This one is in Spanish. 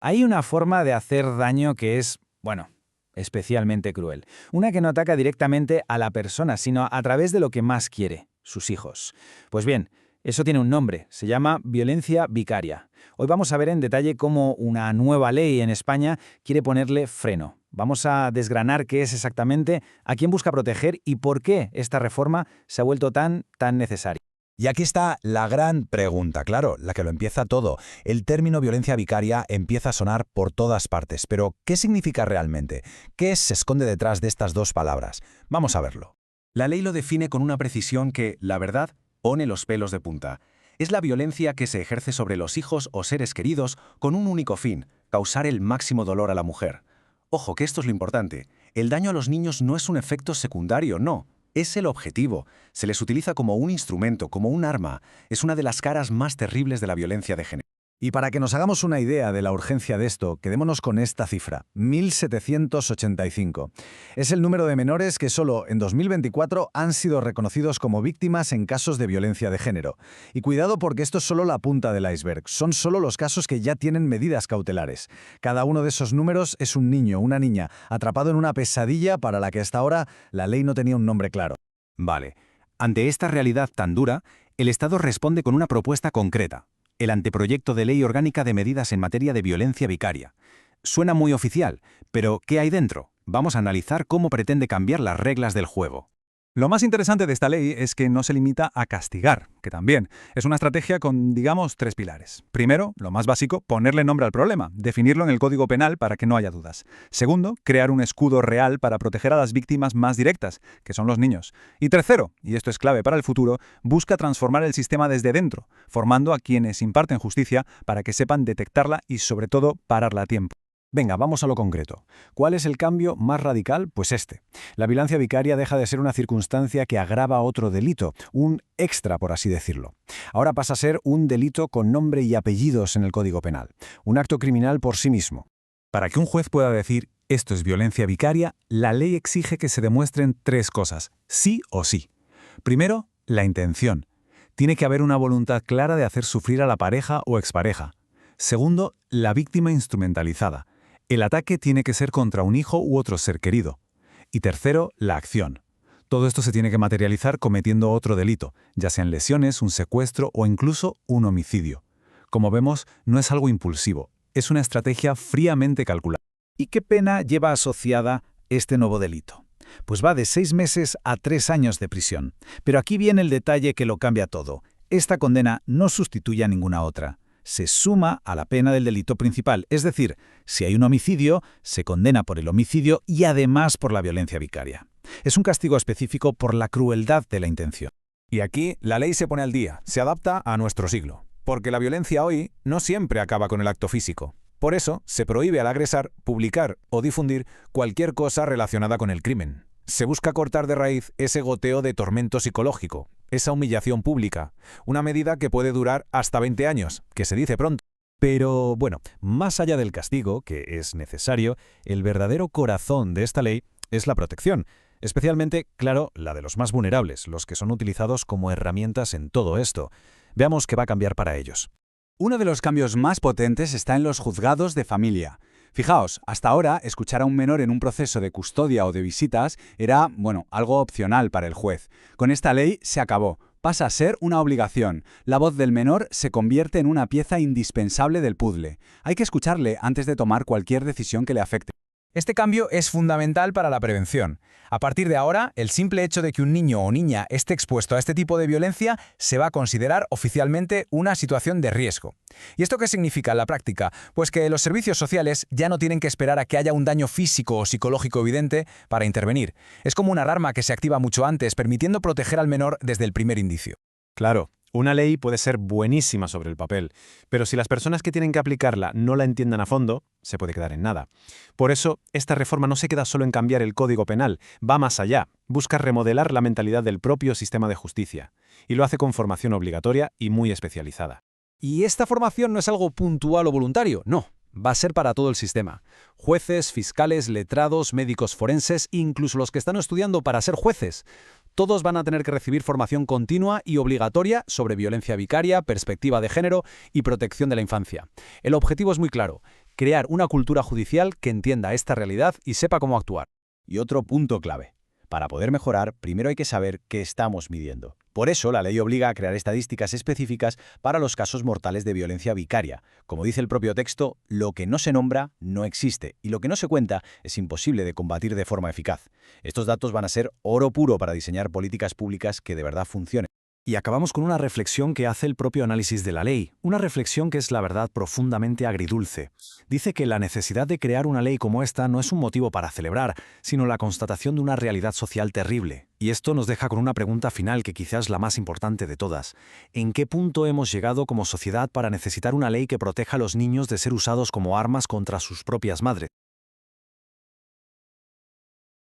Hay una forma de hacer daño que es, bueno, especialmente cruel. Una que no ataca directamente a la persona, sino a través de lo que más quiere, sus hijos. Pues bien, eso tiene un nombre, se llama violencia vicaria. Hoy vamos a ver en detalle cómo una nueva ley en España quiere ponerle freno. Vamos a desgranar qué es exactamente, a quién busca proteger y por qué esta reforma se ha vuelto tan necesaria. Y aquí está la gran pregunta, claro, la que lo empieza todo. El término violencia vicaria empieza a sonar por todas partes, pero ¿qué significa realmente? ¿Qué se esconde detrás de estas dos palabras? Vamos a verlo. La ley lo define con una precisión que, la verdad, pone los pelos de punta. Es la violencia que se ejerce sobre los hijos o seres queridos con un único fin, causar el máximo dolor a la mujer. Ojo, que esto es lo importante. El daño a los niños no es un efecto secundario, no. Es el objetivo. Se les utiliza como un instrumento, como un arma. Es una de las caras más terribles de la violencia de género. Y para que nos hagamos una idea de la urgencia de esto, quedémonos con esta cifra, 1.785. Es el número de menores que solo en 2024 han sido reconocidos como víctimas en casos de violencia de género. Y cuidado porque esto es solo la punta del iceberg, son solo los casos que ya tienen medidas cautelares. Cada uno de esos números es un niño, una niña, atrapado en una pesadilla para la que hasta ahora la ley no tenía un nombre claro. Vale. Ante esta realidad tan dura, el Estado responde con una propuesta concreta. El anteproyecto de ley orgánica de medidas en materia de violencia vicaria. Suena muy oficial, pero ¿qué hay dentro? Vamos a analizar cómo pretende cambiar las reglas del juego. Lo más interesante de esta ley es que no se limita a castigar, que también es una estrategia con, digamos, 3 pilares. Primero, lo más básico, ponerle nombre al problema, definirlo en el Código Penal para que no haya dudas. Segundo, crear un escudo real para proteger a las víctimas más directas, que son los niños. Y tercero, y esto es clave para el futuro, busca transformar el sistema desde dentro, formando a quienes imparten justicia para que sepan detectarla y, sobre todo, pararla a tiempo. Venga, vamos a lo concreto. ¿Cuál es el cambio más radical? Pues este. La violencia vicaria deja de ser una circunstancia que agrava otro delito, un extra, por así decirlo. Ahora pasa a ser un delito con nombre y apellidos en el Código Penal, un acto criminal por sí mismo. Para que un juez pueda decir esto es violencia vicaria, la ley exige que se demuestren 3 cosas, sí o sí. Primero, la intención. Tiene que haber una voluntad clara de hacer sufrir a la pareja o expareja. Segundo, la víctima instrumentalizada. El ataque tiene que ser contra un hijo u otro ser querido. Y tercero, la acción. Todo esto se tiene que materializar cometiendo otro delito, ya sean lesiones, un secuestro o incluso un homicidio. Como vemos, no es algo impulsivo, es una estrategia fríamente calculada. ¿Y qué pena lleva asociada este nuevo delito? Pues va de 6 meses a 3 años de prisión. Pero aquí viene el detalle que lo cambia todo. Esta condena no sustituye a ninguna otra. Se suma a la pena del delito principal, es decir, si hay un homicidio, se condena por el homicidio y además por la violencia vicaria. Es un castigo específico por la crueldad de la intención. Y aquí la ley se pone al día, se adapta a nuestro siglo. Porque la violencia hoy no siempre acaba con el acto físico. Por eso se prohíbe al agresor publicar o difundir cualquier cosa relacionada con el crimen. Se busca cortar de raíz ese goteo de tormento psicológico, esa humillación pública, una medida que puede durar hasta 20 años, que se dice pronto. Pero bueno, más allá del castigo, que es necesario, el verdadero corazón de esta ley es la protección. Especialmente, claro, la de los más vulnerables, los que son utilizados como herramientas en todo esto. Veamos qué va a cambiar para ellos. Uno de los cambios más potentes está en los juzgados de familia. Fijaos, hasta ahora, escuchar a un menor en un proceso de custodia o de visitas era, algo opcional para el juez. Con esta ley se acabó. Pasa a ser una obligación. La voz del menor se convierte en una pieza indispensable del puzzle. Hay que escucharle antes de tomar cualquier decisión que le afecte. Este cambio es fundamental para la prevención. A partir de ahora, el simple hecho de que un niño o niña esté expuesto a este tipo de violencia se va a considerar oficialmente una situación de riesgo. ¿Y esto qué significa en la práctica? Pues que los servicios sociales ya no tienen que esperar a que haya un daño físico o psicológico evidente para intervenir. Es como una alarma que se activa mucho antes, permitiendo proteger al menor desde el primer indicio. Claro. Una ley puede ser buenísima sobre el papel, pero si las personas que tienen que aplicarla no la entiendan a fondo, se puede quedar en nada. Por eso, esta reforma no se queda solo en cambiar el Código Penal, va más allá, busca remodelar la mentalidad del propio sistema de justicia, y lo hace con formación obligatoria y muy especializada. Y esta formación no es algo puntual o voluntario, no. Va a ser para todo el sistema. Jueces, fiscales, letrados, médicos forenses, incluso los que están estudiando para ser jueces. Todos van a tener que recibir formación continua y obligatoria sobre violencia vicaria, perspectiva de género y protección de la infancia. El objetivo es muy claro, crear una cultura judicial que entienda esta realidad y sepa cómo actuar. Y otro punto clave. Para poder mejorar, primero hay que saber qué estamos midiendo. Por eso, la ley obliga a crear estadísticas específicas para los casos mortales de violencia vicaria. Como dice el propio texto, lo que no se nombra no existe, y lo que no se cuenta es imposible de combatir de forma eficaz. Estos datos van a ser oro puro para diseñar políticas públicas que de verdad funcionen. Y acabamos con una reflexión que hace el propio análisis de la ley, una reflexión que es la verdad profundamente agridulce. Dice que la necesidad de crear una ley como esta no es un motivo para celebrar, sino la constatación de una realidad social terrible. Y esto nos deja con una pregunta final que quizás es la más importante de todas. ¿En qué punto hemos llegado como sociedad para necesitar una ley que proteja a los niños de ser usados como armas contra sus propias madres?